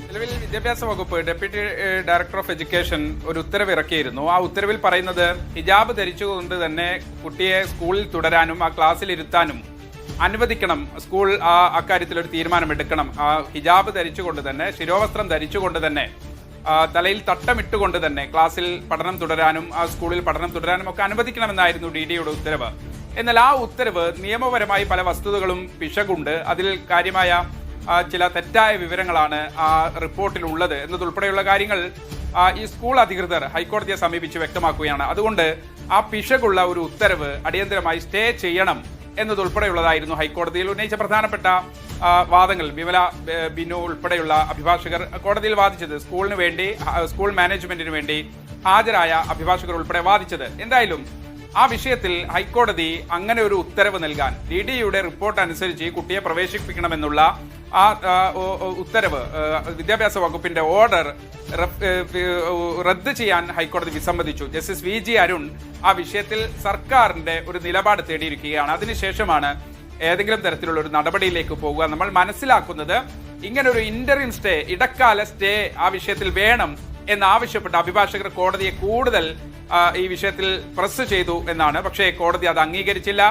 നിലവിൽ വിദ്യാഭ്യാസ വകുപ്പ് ഡെപ്യൂട്ടി ഡയറക്ടർ ഓഫ് എഡ്യൂക്കേഷൻ ഒരു ഉത്തരവ് ഇറക്കിയിരുന്നു. ആ ഉത്തരവിൽ പറയുന്നത് ഹിജാബ് ധരിച്ചുകൊണ്ട് തന്നെ കുട്ടിയെ സ്കൂളിൽ തുടരാനും ആ ക്ലാസ്സിൽ ഇരുത്താനും അനുവദിക്കണം. സ്കൂൾ അക്കാര്യത്തിൽ ഒരു തീരുമാനമെടുക്കണം. ഹിജാബ് ധരിച്ചുകൊണ്ട് തന്നെ, ശിരോവസ്ത്രം ധരിച്ചുകൊണ്ട് തന്നെ, തലയിൽ തട്ടമിട്ടുകൊണ്ട് തന്നെ ക്ലാസ്സിൽ പഠനം തുടരാനും ആ സ്കൂളിൽ പഠനം തുടരാനും ഒക്കെ അനുവദിക്കണമെന്നായിരുന്നു DDയുടെ ഉത്തരവ്. എന്നാൽ ആ ഉത്തരവ് നിയമപരമായി പല വസ്തുതകളും പിശകുണ്ട്. അതിൽ കാര്യമായ ചില തെറ്റായ വിവരങ്ങളാണ് ആ റിപ്പോർട്ടിലുള്ളത് എന്നതുൾപ്പെടെയുള്ള കാര്യങ്ങൾ ഈ സ്കൂൾ അധികൃതർ ഹൈക്കോടതിയെ സമീപിച്ച് വ്യക്തമാക്കുകയാണ്. അതുകൊണ്ട് ആ പിശകുള്ള ഒരു ഉത്തരവ് അടിയന്തരമായി സ്റ്റേ ചെയ്യണം എന്നതുൾപ്പെടെയുള്ളതായിരുന്നു ഹൈക്കോടതിയിൽ ഉന്നയിച്ച പ്രധാനപ്പെട്ട വാദങ്ങൾ. വിമല ബിനു ഉൾപ്പെടെയുള്ള അഭിഭാഷകർ കോടതിയിൽ വാദിച്ചത്, സ്കൂളിന് വേണ്ടി, സ്കൂൾ മാനേജ്മെന്റിന് വേണ്ടി ഹാജരായ അഭിഭാഷകർ ഉൾപ്പെടെ വാദിച്ചത്. എന്തായാലും ആ വിഷയത്തിൽ ഹൈക്കോടതി അങ്ങനെ ഒരു ഉത്തരവ് നൽകാൻ, DDയുടെ റിപ്പോർട്ട് അനുസരിച്ച് കുട്ടിയെ പ്രവേശിപ്പിക്കണമെന്നുള്ള ആ ഉത്തരവ്, വിദ്യാഭ്യാസ വകുപ്പിന്റെ ഓർഡർ റദ്ദ് ചെയ്യാൻ ഹൈക്കോടതി വിസമ്മതിച്ചു. ജസ്റ്റിസ് VG അരുൺ ആ വിഷയത്തിൽ സർക്കാരിന്റെ ഒരു നിലപാട് തേടിയിരിക്കുകയാണ്. അതിനുശേഷമാണ് ഏതെങ്കിലും തരത്തിലുള്ള ഒരു നടപടിയിലേക്ക് പോകുക. നമ്മൾ മനസ്സിലാക്കുന്നത് ഇങ്ങനെ ഒരു ഇന്ററിം സ്റ്റേ, ഇടക്കാല സ്റ്റേ ആ വിഷയത്തിൽ വേണം എന്നാവശ്യപ്പെട്ട അഭിഭാഷകർ കോടതിയെ കൂടുതൽ ഈ വിഷയത്തിൽ പ്രസ് ചെയ്തു എന്നാണ്. പക്ഷേ കോടതി അത് അംഗീകരിച്ചില്ല.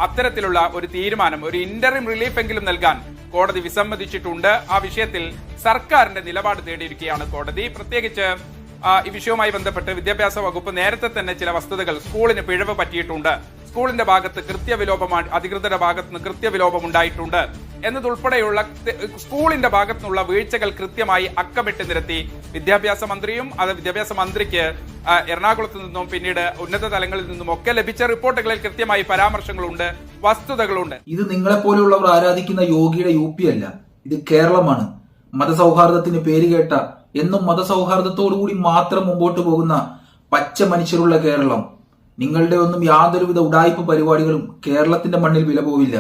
അത്തരത്തിലുള്ള ഒരു തീരുമാനം, ഒരു ഇന്ററിം റിലീഫ് എങ്കിലും നൽകാൻ കോടതി വിസമ്മതിച്ചിട്ടുണ്ട്. ആ വിഷയത്തിൽ സർക്കാരിന്റെ നിലപാട് തേടിയിരിക്കുകയാണ് കോടതി. പ്രത്യേകിച്ച് ഈ വിഷയവുമായി ബന്ധപ്പെട്ട് വിദ്യാഭ്യാസ വകുപ്പ് നേരത്തെ തന്നെ ചില വസ്തുതകൾ, സ്കൂളിന് പിഴവ് പറ്റിയിട്ടുണ്ട്, സ്കൂളിന്റെ ഭാഗത്ത് കൃത്യവിലോപമാണ്, അധികൃതരുടെ ഭാഗത്ത് നിന്ന് കൃത്യവിലോപം ഉണ്ടായിട്ടുണ്ട് എന്നതുൾപ്പെടെയുള്ള സ്കൂളിന്റെ ഭാഗത്തുനിന്നുള്ള വീഴ്ചകൾ കൃത്യമായി അക്കമിട്ട് നിരത്തി വിദ്യാഭ്യാസ മന്ത്രിയും അത് വിദ്യാഭ്യാസ മന്ത്രിക്ക് എറണാകുളത്ത് നിന്നും പിന്നീട് ഉന്നത തലങ്ങളിൽ നിന്നും ഒക്കെ ലഭിച്ച റിപ്പോർട്ടുകളിൽ കൃത്യമായി പരാമർശങ്ങളുണ്ട്, വസ്തുതകളുണ്ട്. ഇത് നിങ്ങളെ പോലെയുള്ളവർ ആരാധിക്കുന്ന യോഗിയുടെ UP അല്ല, ഇത് കേരളമാണ്. മതസൗഹാർദ്ദത്തിന് പേരുകേട്ട, എന്നും മതസൗഹാർദ്ദത്തോടുകൂടി മാത്രം മുമ്പോട്ട് പോകുന്ന പച്ച മനുഷ്യരുള്ള കേരളം. നിങ്ങളുടെ ഒന്നും യാതൊരുവിധ ഉഡായിപ്പ് പരിപാടികളും കേരളത്തിന്റെ മണ്ണിൽ വില പോവില്ല.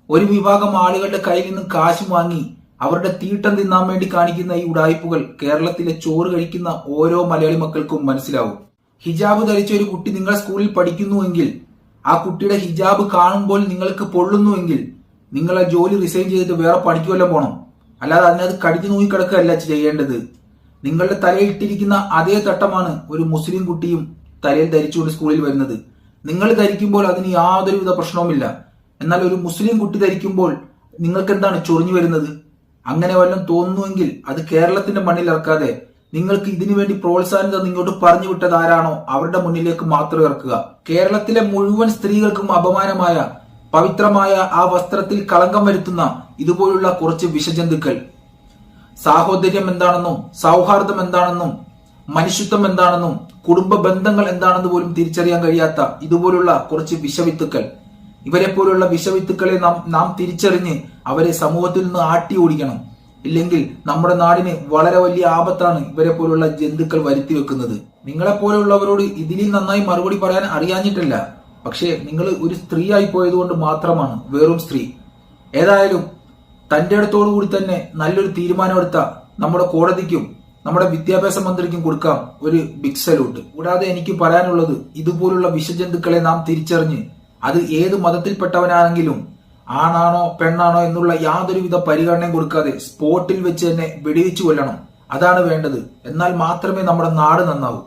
ഒരു വിഭാഗം ആളുകളുടെ കയ്യിൽ നിന്നും കാശ് വാങ്ങി അവരുടെ തീട്ടം തിന്നാൻ വേണ്ടി കാണിക്കുന്ന ഈ ഉഡായിപ്പുകൾ കേരളത്തിലെ ചോറ് കഴിക്കുന്ന ഓരോ മലയാളി മക്കൾക്കും മനസ്സിലാവും. ഹിജാബ് ധരിച്ച ഒരു കുട്ടി നിങ്ങളുടെ സ്കൂളിൽ പഠിക്കുന്നുവെങ്കിൽ, ആ കുട്ടിയുടെ ഹിജാബ് കാണുമ്പോൾ നിങ്ങൾക്ക് പൊള്ളുന്നുവെങ്കിൽ, നിങ്ങൾ ആ ജോലി റിസൈൻ ചെയ്തിട്ട് വേറെ പണിക്ക് വല്ലതും പോകണം. അല്ലാതെ അതിനകത്ത് കടിച്ചു നോക്കിക്കിടക്കുകയല്ല ചെയ്യേണ്ടത്. നിങ്ങളുടെ തലയിൽ ഇട്ടിരിക്കുന്ന അതേ തട്ടമാണ് ഒരു മുസ്ലിം കുട്ടിയും തലയിൽ ധരിച്ചുകൊണ്ട് സ്കൂളിൽ വരുന്നത്. നിങ്ങൾ ധരിക്കുമ്പോൾ അതിന് യാതൊരുവിധ പ്രശ്നവുമില്ല. എന്നാൽ ഒരു മുസ്ലിം കുട്ടി ധരിക്കുമ്പോൾ നിങ്ങൾക്ക് എന്താണ് ചൊറിഞ്ഞു വരുന്നത്? അങ്ങനെ വല്ലതും തോന്നുന്നുവെങ്കിൽ അത് കേരളത്തിന്റെ മണ്ണിൽ ഇറക്കാതെ നിങ്ങൾക്ക് ഇതിനു വേണ്ടി പ്രോത്സാഹനം ഇങ്ങോട്ട് പറഞ്ഞു വിട്ടത് ആരാണോ അവരുടെ മുന്നിലേക്ക് മാത്രം ഇറക്കുക. കേരളത്തിലെ മുഴുവൻ സ്ത്രീകൾക്കും അപമാനമായ പവിത്രമായ ആ വസ്ത്രത്തിൽ കളങ്കം വരുത്തുന്ന ഇതുപോലുള്ള കുറച്ച് വിഷജന്തുക്കൾ സാഹോദര്യം എന്താണെന്നും സൗഹാർദ്ദം എന്താണെന്നും മനുഷ്യത്വം എന്താണെന്നും കുടുംബ ബന്ധങ്ങൾ എന്താണെന്ന് പോലും തിരിച്ചറിയാൻ കഴിയാത്ത ഇതുപോലുള്ള കുറച്ച് വിഷവിത്തുക്കൾ, ഇവരെ പോലുള്ള വിഷവിത്തുക്കളെ നാം തിരിച്ചറിഞ്ഞ് അവരെ സമൂഹത്തിൽ നിന്ന് ആട്ടി ഓടിക്കണം. ഇല്ലെങ്കിൽ നമ്മുടെ നാടിന് വളരെ വലിയ ആപത്താണ് ഇവരെ പോലുള്ള ജന്തുക്കൾ വരുത്തി വെക്കുന്നത്. നിങ്ങളെ പോലെയുള്ളവരോട് ഇതിലും നന്നായി മറുപടി പറയാൻ അറിയാഞ്ഞിട്ടല്ല, പക്ഷേ നിങ്ങൾ ഒരു സ്ത്രീ ആയി പോയതുകൊണ്ട് മാത്രമാണ്, വെറും സ്ത്രീ. ഏതായാലും തന്റെ അടുത്തോടുകൂടി തന്നെ നല്ലൊരു തീരുമാനമെടുത്ത നമ്മുടെ കോടതിക്കും നമ്മുടെ വിദ്യാഭ്യാസ മന്ത്രിക്കും കൊടുക്കാം ഒരു ബിഗ് സല്യൂട്ട്. കൂടാതെ എനിക്ക് പറയാനുള്ളത്, ഇതുപോലുള്ള വിഷജന്തുക്കളെ നാം തിരിച്ചറിഞ്ഞ് അത് ഏത് മതത്തിൽപ്പെട്ടവനാണെങ്കിലും, ആണാണോ പെണ്ണാണോ എന്നുള്ള യാതൊരുവിധ പരിഗണനയും കൊടുക്കാതെ സ്പോട്ടിൽ വെച്ച് തന്നെ വെടിവെച്ചു കൊല്ലണം. അതാണ് വേണ്ടത്. എന്നാൽ മാത്രമേ നമ്മുടെ നാട് നന്നാവൂ.